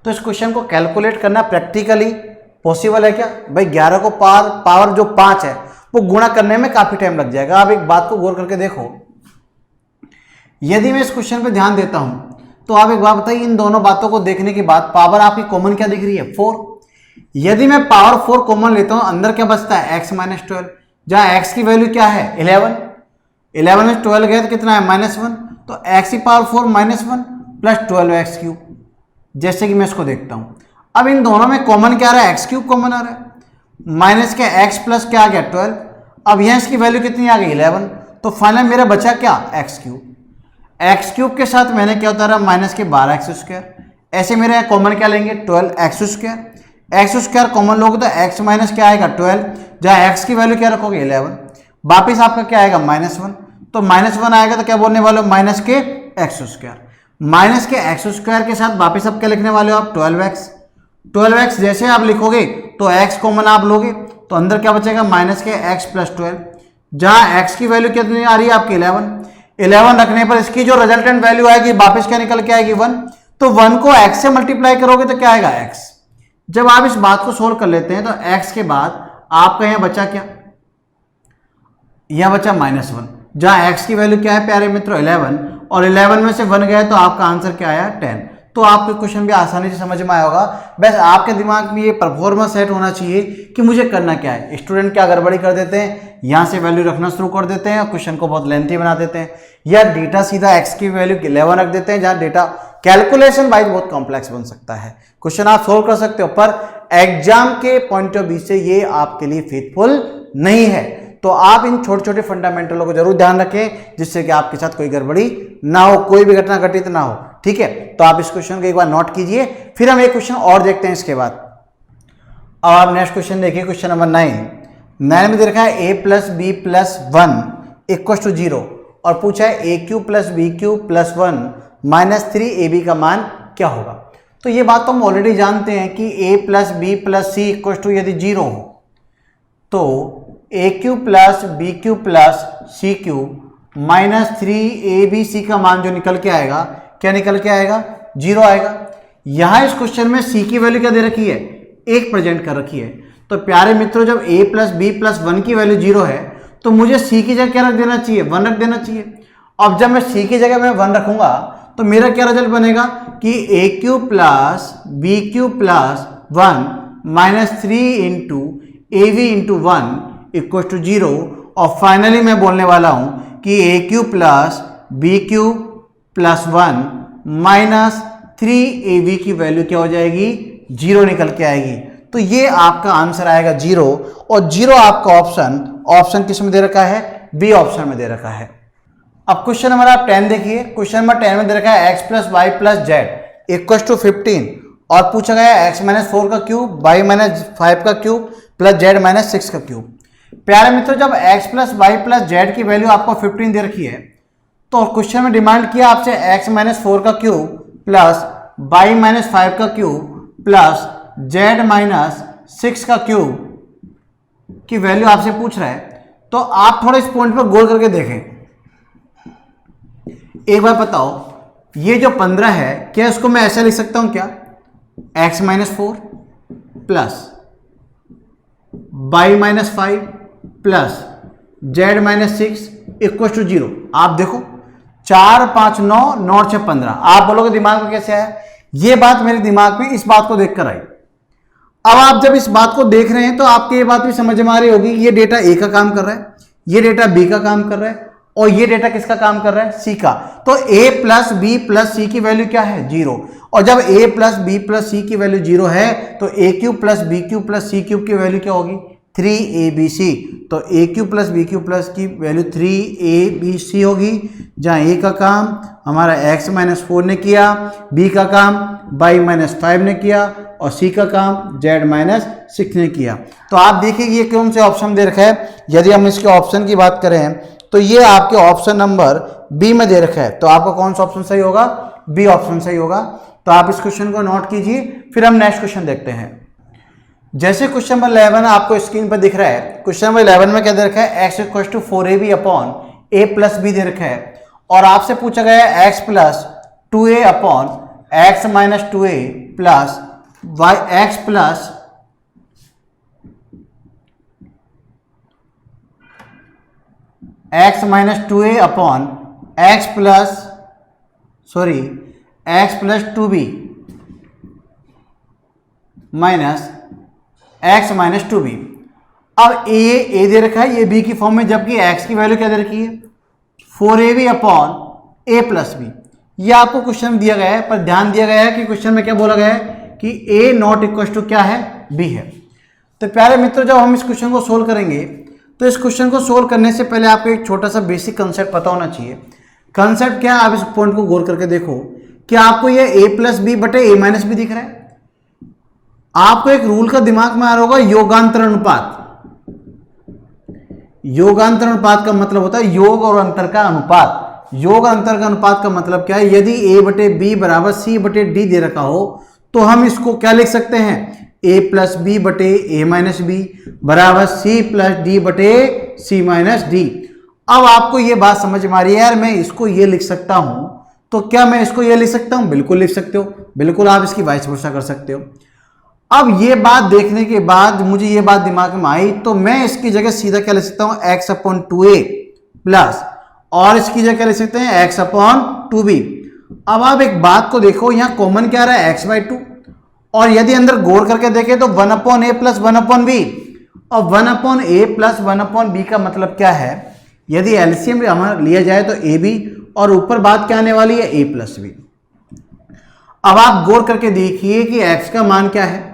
तो इस क्वेश्चन को कैलकुलेट करना प्रैक्टिकली पॉसिबल है क्या? भाई 11 को पावर जो 5 है वो गुणा करने में काफी टाइम लग जाएगा। आप एक बात को गौर करके देखो, यदि मैं इस क्वेश्चन पे ध्यान देता हूं तो आप एक बात बताइए, इन दोनों बातों को देखने के बाद पावर आपकी कॉमन क्या दिख रही है, 4। यदि मैं पावर 4 कॉमन लेता हूं, अंदर क्या बचता है, x माइनस 12, जहां x की वैल्यू क्या है 11, 11 में 12 गया तो कितना है -1, तो x की पावर 4 -1 प्लस 12x क्यूब। जैसे कि मैं इसको देखता हूं, अब इन दोनों में कॉमन क्या आ रहा है, x क्यूब कॉमन आ रहा है, माइनस के x प्लस क्या आ गया 12, अब यहां इसकी वैल्यू कितनी आ गई 11, तो फाइनल मेरा बचा क्या, x क्यूब। x क्यूब के साथ मैंने क्या उतारा, माइनस के 12x स्क्वायर, ऐसे मेरे कॉमन क्या लेंगे 12x square, x square common लोगे तो x माइनस क्या आएगा 12, जहां x की वैल्यू क्या रखोगे 11, वापिस आपका क्या आएगा -1, तो -1 आएगा तो क्या बोलने वाले हो, माइनस के x स्क्वायर, माइनस के x स्क्वायर के साथ वापिस आप क्या लिखने वाले हो आप 12x जैसे आप लिखोगे तो x कॉमन आप लोगे तो अंदर क्या बचेगा, माइनस के x प्लस 12, जहां x की वैल्यू कितनी आ रही है आपकी 11 रखने पर इसकी जो रिजल्टेंट वैल्यू आएगी वापस क्या निकल के आएगी 1, तो 1 को x से मल्टीप्लाई करोगे तो क्या आएगा x। जब आप इस बात को सोल्व कर लेते हैं तो x के बाद आपका यहां बचा क्या, यहां बचा -1, जहां x की वैल्यू क्या है प्यारे मित्रों 11, और 11 में से 1 गया तो आपका आंसर क्या आया 10। तो आपको क्वेश्चन भी आसानी से समझ में आया होगा। बस आपके दिमाग में ये परफॉर्मेंस सेट होना चाहिए कि मुझे करना क्या है। स्टूडेंट क्या गड़बड़ी कर देते हैं, यहाँ से वैल्यू रखना शुरू कर देते हैं और क्वेश्चन को बहुत लेंथी बना देते हैं, या डेटा सीधा x की वैल्यू 11 रख देते हैं, जहाँ डेटा कैलकुलेशन वाइज बहुत कॉम्प्लेक्स बन सकता है। क्वेश्चन आप सोल्व कर सकते हो, पर एग्जाम के पॉइंट ऑफ व्यू से ये आपके लिए फेथफुल नहीं है। तो आप इन छोटे छोटे फंडामेंटलों को जरूर ध्यान रखें, जिससे कि आपके साथ कोई गड़बड़ी ना हो, कोई भी घटना घटित ना हो। ठीक है, तो आप इस क्वेश्चन को एक बार नोट कीजिए, फिर हम एक क्वेश्चन और देखते हैं इसके बाद। अब आप नेक्स्ट क्वेश्चन देखिए, क्वेश्चन नंबर 9 में दे रखा है a plus B plus 1 equal to 0, और पूछा है a cube plus B cube plus 1 minus 3ab का मान क्या होगा। तो ये बात तो हम ऑलरेडी जानते हैं कि a plus B plus c equal to यदि 0 हो तो a cube plus B cube plus C cube minus 3abc का मान जो निकल के आएगा, क्या निकल के आएगा 0 आएगा। यहां इस क्वेश्चन में c की वैल्यू क्या दे रखी है, 1 प्रेजेंट कर रखी है। तो प्यारे मित्रों, जब a प्लस बी प्लस 1 की वैल्यू 0 है तो मुझे c की जगह क्या रख देना चाहिए, 1 रख देना चाहिए। अब जब मैं c की जगह में 1 रखूंगा तो मेरा क्या रिजल्ट बनेगा कि a cube plus B cube plus 1 minus 3 into ab into 1 equal to 0, और फाइनली मैं बोलने वाला हूं कि a cube plus B cube plus 1 minus 3ab की वैल्यू क्या हो जाएगी, 0 निकल के आएगी। तो ये आपका आंसर आएगा 0, और 0 आपका ऑप्शन किस में दे रखा है, बी ऑप्शन में दे रखा है। अब क्वेश्चन नंबर आप 10 देखिए, क्वेश्चन नंबर 10 में दे रखा है x plus y plus z equal to 15, और पूछा गया है x माइनस 4 का क्यूब, y माइनस 5 का क्यूब प्लस z माइनस 6 का क्यूब। प्यारे मित्रों, जब x plus y plus z की वैल्यू आपको 15 दे रखी है तो क्वेश्चन में डिमांड किया आपसे x माइनस 4 का क्यूब प्लस y माइनस 5 का क्यूब प्लस z माइनस 6 का क्यूब की वैल्यू आपसे पूछ रहा है। तो आप थोड़ा इस पॉइंट पर गौर करके देखें। एक बार बताओ, ये जो 15 है, क्या इसको मैं ऐसा लिख सकता हूं क्या, x minus 4 plus y minus 5 plus z minus 6 equal to 0। आप देखो 4 5 9 9 6 15। आप बोलोगे दिमाग में कैसे आया? ये बात मेरे दिमाग में इस बात को देखकर आई। अब आप जब इस बात को देख रहे हैं तो आपको ये बात भी समझ में आ रही होगी, ये डेटा ए का काम कर रहा है, ये डेटा बी का काम कर रहा है, और ये डेटा किसका काम कर रहा है, सी का। तो A plus B plus C की वैल्यू क्या है, 0। और जब A plus B plus C की वैल्यू 0 है तो A cube plus B cube plus C cube की वैल्यू क्या होगी, 3abc। तो A cube plus B cube plus की वैल्यू 3abc होगी, जहां ए का काम हमारा x माइनस 4 ने किया, b का काम y माइनस 5 ने किया, और c का काम z माइनस 6 ने किया। तो आप देखिए ये कौन से ऑप्शन दे रखा है। यदि हम इसके ऑप्शन की बात करें तो ये आपके ऑप्शन नंबर बी में दे रखा है। तो आपका कौन सा ऑप्शन सही होगा, बी ऑप्शन सही होगा। तो आप इस क्वेश्चन को नोट कीजिए, फिर हम नेक्स्ट क्वेश्चन देखते हैं। जैसे क्वेश्चन नंबर 11 आपको स्क्रीन पर दिख रहा है, क्वेश्चन नंबर 11 में क्या दे रखा है, x equal to 4ab upon a plus B दे रखा है, और आपसे पूछा गया है x plus 2a upon x minus 2a plus y x plus x minus 2a upon x plus x plus 2b minus x minus 2b। अब ए दे रखा है, ये b की फॉर्म में, जबकि x की वैल्यू क्या दे रखी है, 4ab upon a plus B. ये आपको क्वेश्चन दिया गया है, पर ध्यान दिया गया है कि क्वेश्चन में क्या बोला गया है कि a नॉट इक्वल टू क्या है, b है। तो प्यारे मित्रों, जब हम इस क्वेश्चन को सोल्व करेंगे तो इस क्वेश्चन को सोल्व करने से पहले आपको एक छोटा सा बेसिक कंसेप्ट पता होना चाहिए। कंसेप्ट क्या है, आप इस पॉइंट को गौर करके देखो कि आपको ये a प्लस बी बटे a माइनस बी दिख रहा है। आपको एक रूल का दिमाग में आ रहा होगा, योगांतर अनुपात। योगांतर अनुपात का मतलब होता है योग और अंतर का अनुपात। योग अंतर का अनुपात का मतलब क्या है, यदि a बटे बी बराबर सी बटे डी दे रखा हो तो हम इसको क्या लिख सकते हैं, a प्लस बी बटे a माइनस बी बराबर c प्लस डी बटे c माइनस डी। अब आपको ये बात समझ में आ रही है, यार मैं इसको ये लिख सकता हूं, तो क्या मैं इसको ये लिख सकता हूं, बिल्कुल लिख सकते हो, बिल्कुल आप इसकी वाइस वर्सा कर सकते हो। अब ये बात देखने के बाद मुझे ये बात दिमाग में आई, तो मैं इसकी जगह सीधा क्या लिख सकता हूं, x अपॉन 2a प्लस, और इसकी जगह लिख सकते हैं x अपॉन 2b। अब आप एक बात को देखो, यहां कॉमन क्या रहा है, x बाई 2, और यदि अंदर गौर करके देखें तो 1 upon a plus 1 upon b, और 1 upon a plus 1 upon b का मतलब क्या है, यदि एलसीएम हमारा लिया जाए तो ab, और ऊपर बात क्या आने वाली है, a प्लस b। अब आप गौर करके देखिए कि x का मान क्या है,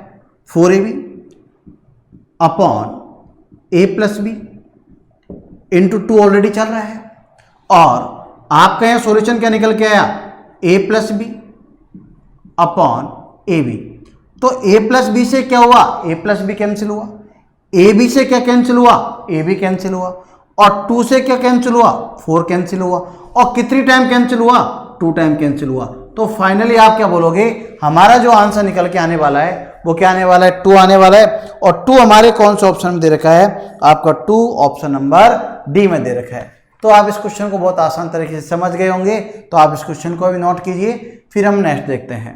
4ab upon a plus b into 2 already चल रहा है, और आपका यहां सॉल्यूशन क्या निकल के आया, a plus b upon a b. तो a प्लस बी से क्या हुआ, a प्लस बी कैंसिल हुआ, ए बी से क्या कैंसिल हुआ, ए बी कैंसिल हुआ, और 2 से क्या कैंसिल हुआ, 4 कैंसिल हुआ, और कितनी टाइम कैंसिल हुआ, 2 टाइम कैंसिल हुआ। तो फाइनली आप क्या बोलोगे, हमारा जो आंसर निकल के आने वाला है वो क्या आने वाला है, 2 आने वाला है। और 2 हमारे कौन से ऑप्शन में दे रखा है, आपका 2 ऑप्शन नंबर डी में दे रखा है। तो आप इस क्वेश्चन को बहुत आसान तरीके से समझ गए होंगे, तो आप इस क्वेश्चन को भी नोट कीजिए, फिर हम नेक्स्ट देखते हैं।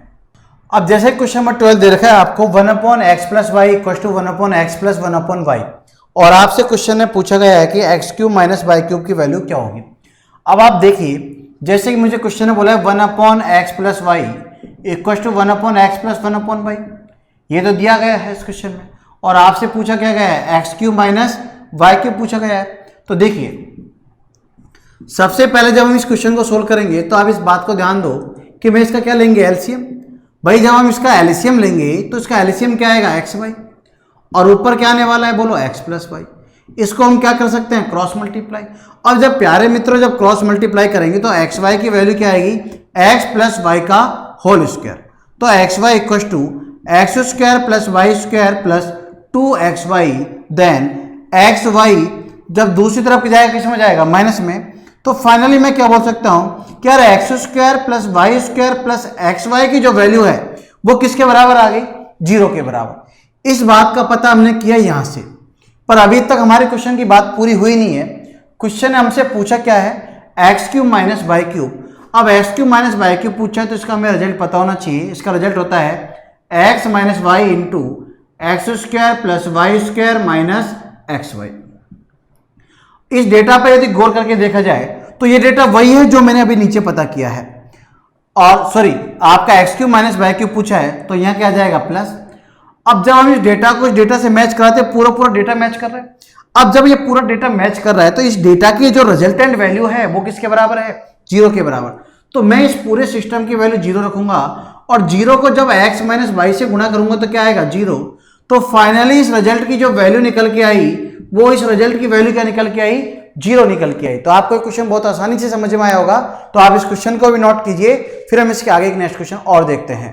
अब जैसे क्वेश्चन नंबर 12 दे रखा है आपको 1 upon x plus y equal to 1 upon x plus 1 upon y, और आपसे क्वेश्चन में पूछा गया है कि x cube minus Y cube की वैल्यू क्या होगी। अब आप देखिए, जैसे कि मुझे क्वेश्चन में बोला है 1 upon x plus y equal to 1 upon x plus 1 upon y, ये तो दिया गया है इस क्वेश्चन में, और आपसे पूछा क्या गया है, x cube minus Y cube पूछा गया है। तो देखिए, सबसे पहले जब हम इस क्वेश्चन को सोल्व करेंगे तो आप इस बात को ध्यान दो कि मैं इसका क्या लेंगे, एलसीएम। भाई जब हम इसका एलसीएम लेंगे तो इसका एलसीएम क्या आएगा, एक्स वाई, और ऊपर क्या आने वाला है, बोलो एक्स प्लस वाई। इसको हम क्या कर सकते हैं, क्रॉस मल्टीप्लाई। और जब प्यारे मित्रों जब क्रॉस मल्टीप्लाई करेंगे तो एक्स वाई की वैल्यू क्या आएगी, एक्स प्लस वाई का होल स्क्वायर। तो x y equal to x square plus y square plus 2xy, then x y जब दूसरी तरफ जाएगा किस में जाएगा, माइनस में। तो फाइनली मैं क्या बोल सकता हूं कि यार x square plus y square plus x y की जो वैल्यू है वो किसके बराबर आ गई, 0 के बराबर। इस बात का पता हमने किया यहां से, पर अभी तक हमारे क्वेश्चन की बात पूरी हुई नहीं है। क्वेश्चन ने हमसे पूछा क्या है, x cube minus Y cube. अब X cube minus Y cube पूछा है तो इसका हमें रिजल्ट पता होना चाहिए। इसका रिजल्ट होता है x minus y into x square plus y square minus x y. इस डेटा पर यदि गौर करके देखा जाए तो ये डेटा वही है जो मैंने अभी नीचे पता किया है। और सॉरी, आपका x cube minus Y cube पूछा है तो यहाँ क्या आ जाएगा प्लस। अब जब हम इस डेटा को इस डेटा से मैच कराते हैं, पूरा डेटा मैच कर रहे हैं। अब जब ये पूरा डेटा मैच कर रहा है तो इस डेटा की जो रिजल्टेंट वैल्यू है वो किसके बराबर है, 0 के बराबर। तो मैं इस पूरे सिस्टम की वैल्यू 0 रखूंगा और 0 को जब x माइनस वाई से गुणा करूंगा तो क्या आएगा, 0। तो फाइनली इस रिजल्ट की जो वैल्यू निकल के आई वो इस रिजल्ट की वैल्यू क्या निकल के आई, 0 निकल के आई। तो आपको ये क्वेश्चन बहुत आसानी से समझ में आया होगा, तो आप इस क्वेश्चन को भी नोट कीजिए। फिर हम इसके आगे एक नेक्स्ट क्वेश्चन और देखते हैं।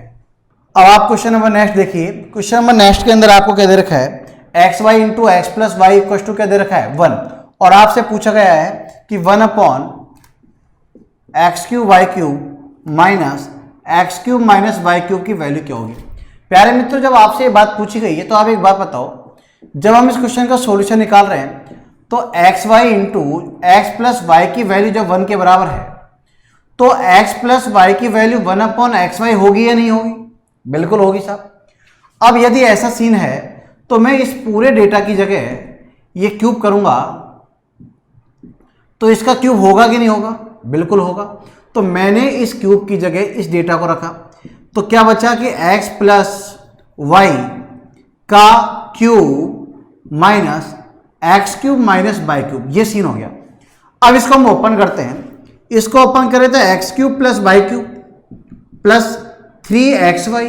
अब आप क्वेश्चन नंबर नेक्स्ट देखिए। क्वेश्चन नंबर नेक्स्ट के अंदर आपको क्या दे रखा है, x y into x plus y equal to क्या दे रखा है, 1। और आपसे पूछा गया है कि 1 upon x cube y cube minus x cube minus Y cube की वैल्यू क्या होगी। प्यारे मित्रों, जब आपसे ये बात पूछी गई है तो आप एक बात बताओ, जब हम इस क्वेश्चन का सॉल्यूशन निकाल रहे हैं तो x y into x plus y की वैल्यू जब 1 के बराबर है तो एक्स प्लस वाई की वैल्यू 1 अपॉन एक्स वाई होगी या नहीं होगी, बिल्कुल होगी साहब। अब यदि ऐसा सीन है तो मैं इस पूरे डेटा की जगह ये क्यूब करूंगा तो इसका क्यूब होगा कि नहीं होगा, बिल्कुल होगा। तो मैंने इस क्यूब की जगह इस डेटा को रखा तो क्या बचा कि x प्लस वाई का cube minus x cube minus Y cube, ये सीन हो गया। अब इसको हम ओपन करते हैं, इसको ओपन करें तो x cube plus y cube plus 3xy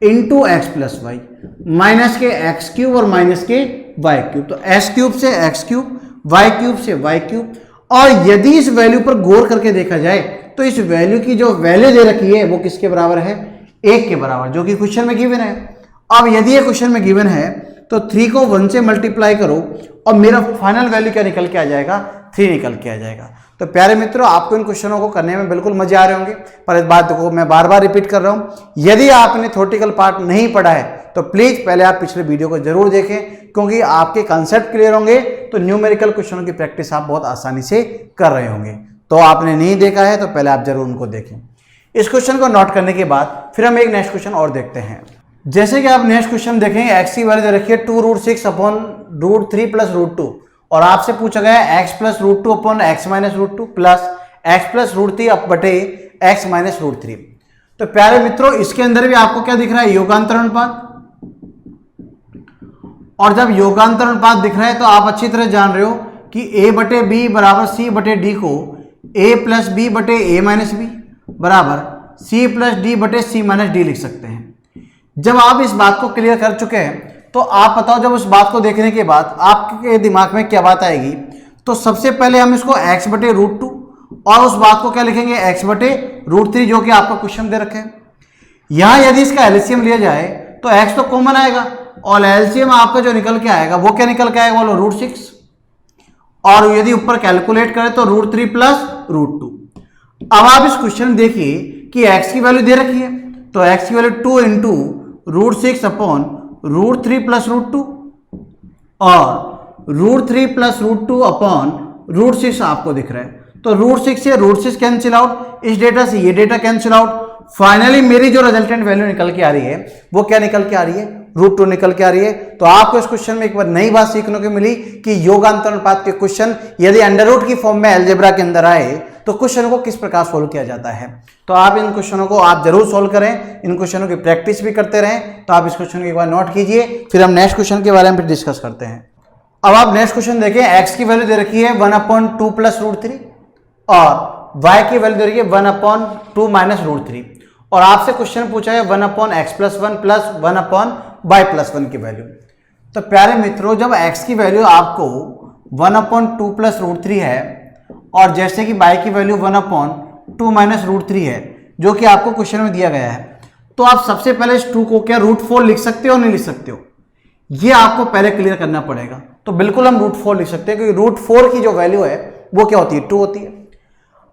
into x plus y minus के एक्स क्यूब और माइनस के वाई क्यूब। तो एक्स क्यूब से एक्स क्यूब, वाई क्यूब से वाई क्यूब। और यदि इस वैल्यू पर गौर करके देखा जाए तो इस वैल्यू की जो वैल्यू दे रखी है वो किसके बराबर है, 1 के बराबर, जो कि क्वेश्चन में गिवन है। अब यदि ये क्वेश्चन में गिवन है तो 3 को 1 से मल्टीप्लाई करो और मेरा फाइनल वैल्यू क्या निकल के आ जाएगा, 3 निकल के आ जाएगा। तो प्यारे मित्रों, आपको इन क्वेश्चनों को करने में बिल्कुल मजे आ रहे होंगे, पर इस बात को मैं बार बार रिपीट कर रहा हूं, यदि आपने थ्योरेटिकल पार्ट नहीं पढ़ा है तो प्लीज पहले आप पिछले वीडियो को जरूर देखें, क्योंकि आपके कंसेप्ट क्लियर होंगे तो न्यूमेरिकल क्वेश्चनों की प्रैक्टिस आप बहुत आसानी से कर रहे होंगे। तो आपने नहीं देखा है तो पहले आप जरूर उनको देखें। इस क्वेश्चन को नोट करने के बाद फिर हम एक नेक्स्ट क्वेश्चन और देखते हैं। जैसे कि आप नेक्स्ट क्वेश्चन देखेंगे, एक्स की वैल्यू दे रखी है 2√6 अपॉन √3 प्लस √2 और आपसे पूछा गया है x plus √2 upon x minus √2 plus x plus √3 बटे एक्स माइनस √3। तो प्यारे मित्रों, इसके अंदर भी आपको क्या दिख रहा है, योगांतर अनुपात। और जब योगांतर अनुपात दिख रहा है तो आप अच्छी तरह जान रहे हो कि a बटे बी बराबर सी बटे डी को a प्लस बी बटे ए माइनस बी बराबर सी प्लस डी बटे सी माइनस डी लिख सकते हैं। जब आप इस बात को क्लियर कर चुके हैं तो आप बताओ, जब उस बात को देखने के बाद आपके दिमाग में क्या बात आएगी। तो सबसे पहले हम इसको x बटे √2 और उस बात को क्या लिखेंगे, x बटे √3, जो कि आपका क्वेश्चन दे रखे हैं। यहां यदि इसका एलसीएम लिया जाए तो x तो कॉमन आएगा और एलसीएम आपका जो निकल के आएगा वो क्या निकल के आएगा, बोलो √6। और यदि ऊपर कैलकुलेट करें तो √3 प्लस √2। अब आप इस क्वेश्चन में देखिए कि x की वैल्यू दे रखी है तो x की वैल्यू 2 इंटू √6 अपॉन √3 प्लस √2 और √3 प्लस √2 अपॉन √6 आपको दिख रहा है। तो √6 से √6 कैंसिल आउट, इस डेटा से ये डेटा कैंसिल आउट। फाइनली मेरी जो रिजल्टेंट वैल्यू निकल के आ रही है वो क्या निकल के आ रही है, √2 निकल के आ रही है। तो आपको इस क्वेश्चन में एक बार नई बात सीखने को मिली कि योगांतर अनुपात के क्वेश्चन यदि अंडर रूट की फॉर्म में अलजेब्रा के अंदर आए तो क्वेश्चन को किस प्रकार सोल्व किया जाता है। तो आप इन क्वेश्चनों को आप जरूर सोल्व करें, इन क्वेश्चनों की प्रैक्टिस भी करते रहें। तो आप इस क्वेश्चन को एक बार नोट कीजिए, फिर हम नेक्स्ट क्वेश्चन के बारे में फिर डिस्कस करते हैं। अब आप नेक्स्ट क्वेश्चन देखें, एक्स की वैल्यू दे रखी है 1/2 प्लस √3 और वाई की वैल्यू दे रखी है 1/2 माइनस √3 और आपसे क्वेश्चन पूछा है 1/x plus 1 plus 1/y plus 1 की वैल्यू। तो प्यारे मित्रों, जब x की वैल्यू आपको 1/2 प्लस √3 है और जैसे कि y की वैल्यू 1/2 माइनस √3 है, जो कि आपको क्वेश्चन में दिया गया है, तो आप सबसे पहले इस 2 को क्या √4 लिख सकते हो, नहीं लिख सकते हो, ये आपको पहले क्लियर करना पड़ेगा। तो बिल्कुल हम √4 लिख सकते हैं, क्योंकि √4 की जो वैल्यू है वो क्या होती है, 2 होती है।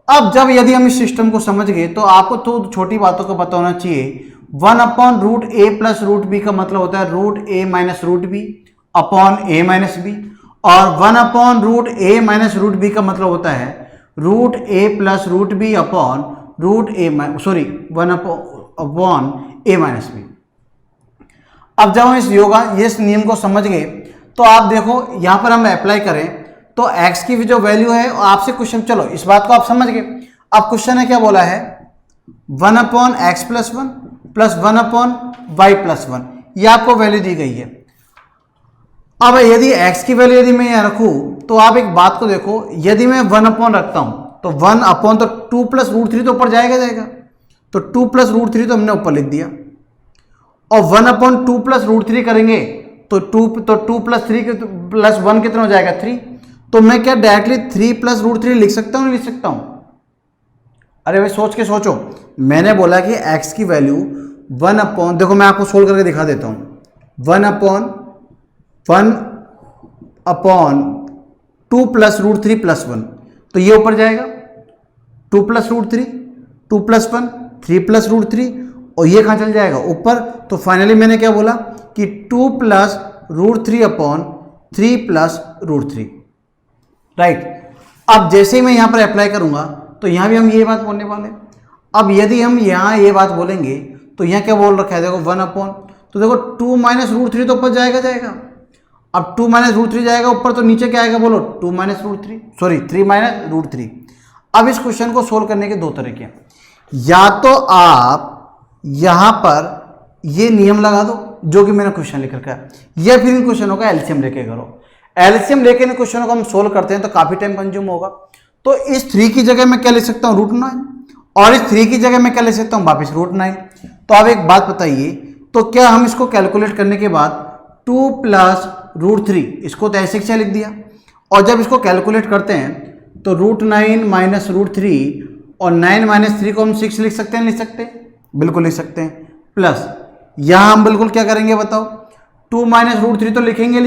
अब जब यदि हम इस सिस्टम को समझ गए तो आपको तो छोटी बातों का पता होना चाहिए। 1/√a प्लस √b का मतलब होता है √a minus √b upon a minus b, और 1/√a माइनस √b का मतलब होता है √a plus √b upon √1/a minus b। अब जब हम इस नियम को समझ गए तो आप देखो यहां पर हम अप्लाई करें तो x की जो वैल्यू है आपसे क्वेश्चन, चलो इस बात को आप समझ गए। अब क्वेश्चन है क्या बोला है 1/x plus 1 plus 1/y plus 1, ये आपको वैल्यू दी गई है। अब यदि x की वैल्यू यदि मैं यहां रखूं तो आप एक बात को देखो, यदि मैं 1 रखता हूं तो 1 तो 2 प्लस √3 तो ऊपर जाएगा, तो 2 प्लस √3 तो हमने ऊपर लिख दिया, और 1/2 प्लस √3 करेंगे तो 2 प्लस 3 प्लस 1 कितना हो जाएगा 3। तो मैं क्या डायरेक्टली 3 प्लस √3 लिख सकता हूं, नहीं लिख सकता हूं? अरे भाई सोच के सोचो, मैंने बोला कि x की वैल्यू देखो मैं आपको सोल्व करके दिखा देता हूं, 1/2 प्लस √3 प्लस 1, तो ये ऊपर जाएगा 2 प्लस √3 2 प्लस 1 3 प्लस √3, और ये कहां चल जाएगा ऊपर। तो फाइनली मैंने क्या बोला कि 2 प्लस √3 अपॉन 3 प्लस √3, राइट। अब जैसे ही मैं यहां पर अप्लाई करूंगा तो यहां भी हम ये बात बोलने वाले। अब यदि हम यहां ये बात बोलेंगे तो यहां क्या बोल रखा है देखो 1 तो देखो 2 माइनस √3 तो ऊपर जाएगा। अब 2 माइनस √3 जाएगा ऊपर, तो नीचे क्या आएगा बोलो 3 माइनस √3। अब इस क्वेश्चन को सोल्व करने के दो तरीके हैं, या तो आप यहां पर ये नियम लगा दो जो कि मैंने क्वेश्चन लिख रखा है, या फिर इन क्वेश्चनों का एलसीएम लेके करो। एलसीएम लेके इन क्वेश्चनों को हम सोल्व करते हैं तो काफी टाइम कंज्यूम होगा। तो इस 3 की जगह मैं क्या लिख सकता हूं √9, और इस 3 की जगह मैं क्या लिख सकता हूं वापिस √9। तो अब एक बात बताइए, तो क्या हम इसको कैलकुलेट करने के बाद 2 प्लस √3 इसको तो ऐसे लिख दिया, और जब इसको कैलकुलेट करते हैं तो √9 माइनस √3 और 9 माइनस 3 को हम 6 लिख सकते हैं, लिख सकते हैं, बिल्कुल लिख सकते हैं। प्लस यहां हम बिल्कुल क्या करेंगे बताओ, 2 माइनस √3 तो लिखेंगे।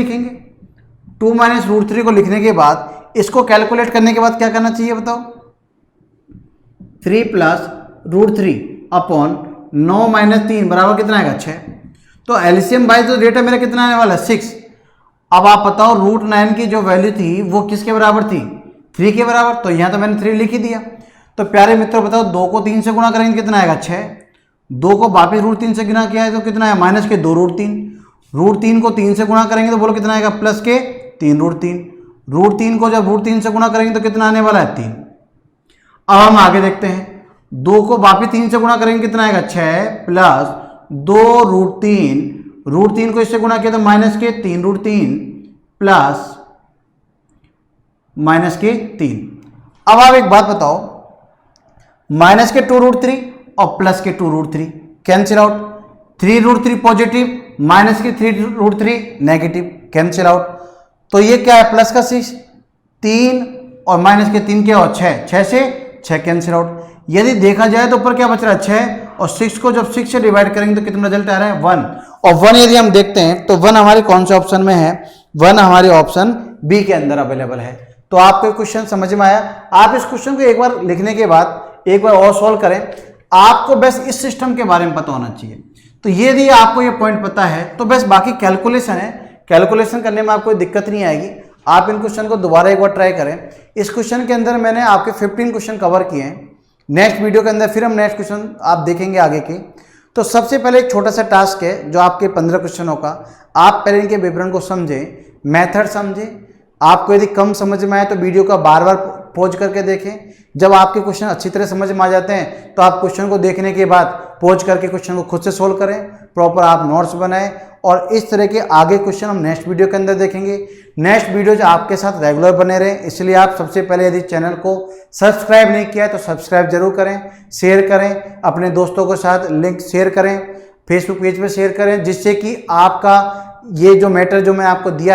2 माइनस √3 को लिखने के बाद इसको कैलकुलेट करने के बाद क्या करना चाहिए बताओ, 3 प्लस √3 अपॉन 9 माइनस 3 बराबर कितना आएगा 6। तो एलसीएम बाय जो डेटा मेरा कितना आने वाला है 6। अब आप बताओ √9 की जो वैल्यू थी वो किसके बराबर थी 3 के बराबर, तो यहां तो मैंने 3 लिख ही दिया। तो प्यारे मित्रों बताओ 2 को 3 से गुणा करेंगे कितना आएगा 6, 2 को वापिस √3 से गुणा किया है तो कितना है माइनस के 2 √3, √3 को 3 से गुणा करेंगे तो बोलो कितना आएगा प्लस के 3 √3, √3 को जब √3 से गुणा करेंगे तो कितना आने वाला है 3। अब हम आगे देखते हैं, 2 को वापिस 3 से गुणा करेंगे कितना आएगा 6 प्लस 2 √3 को इससे गुणा किया तो माइनस के 3 √3 प्लस माइनस के 3। अब आप एक बात बताओ, माइनस के 2 √3 और प्लस के 2 √3 कैंसिल आउट, 3 √3 पॉजिटिव माइनस के 3 √3 नेगेटिव कैंसिल आउट। तो ये क्या है प्लस का 6, 3 और माइनस के 3 क्या हो 6 से 6 कैंसिल आउट। यदि देखा जाए तो ऊपर क्या बच रहा है 6, और 6 को जब 6 से डिवाइड करेंगे तो कितना रिजल्ट आ रहा है 1, और 1 यदि हम देखते हैं तो 1 हमारे कौन से ऑप्शन में है, 1 हमारे ऑप्शन बी के अंदर अवेलेबल है। तो आपको क्वेश्चन समझ में आया। आप इस क्वेश्चन को एक बार लिखने के बाद एक बार और सॉल्व करें, आपको बस इस सिस्टम के बारे में पता होना चाहिए। तो यदि आपको ये पॉइंट पता है तो बस बाकी कैलकुलेशन है, कैलकुलेशन करने में आपको कोई दिक्कत नहीं आएगी। आप इन क्वेश्चन को दोबारा एक बार ट्राई करें। इस क्वेश्चन के अंदर मैंने आपके 15 क्वेश्चन कवर किए हैं। नेक्स्ट वीडियो के अंदर फिर हम नेक्स्ट क्वेश्चन आप देखेंगे आगे के। तो सबसे पहले एक छोटा सा टास्क है जो आपके 15 क्वेश्चनों का, आप पहले इनके विवरण को समझें, मेथड समझें। आपको यदि कम समझ में आए तो वीडियो का बार बार पॉज करके देखें। जब आपके क्वेश्चन अच्छी तरह समझ में आ जाते हैं तो आप क्वेश्चन को देखने के बाद पॉज करके क्वेश्चन को खुद से सोल्व करें, प्रॉपर आप नोट्स बनाएं, और इस तरह के आगे क्वेश्चन हम नेक्स्ट वीडियो के अंदर देखेंगे। नेक्स्ट वीडियोज आपके साथ रेगुलर बने रहें, इसलिए आप सबसे पहले यदि चैनल को सब्सक्राइब नहीं किया है तो सब्सक्राइब जरूर करें, शेयर करें, अपने दोस्तों के साथ लिंक शेयर करें, फेसबुक पेज पर शेयर करें, जिससे कि आपका ये जो मैटर जो मैं आपको दिया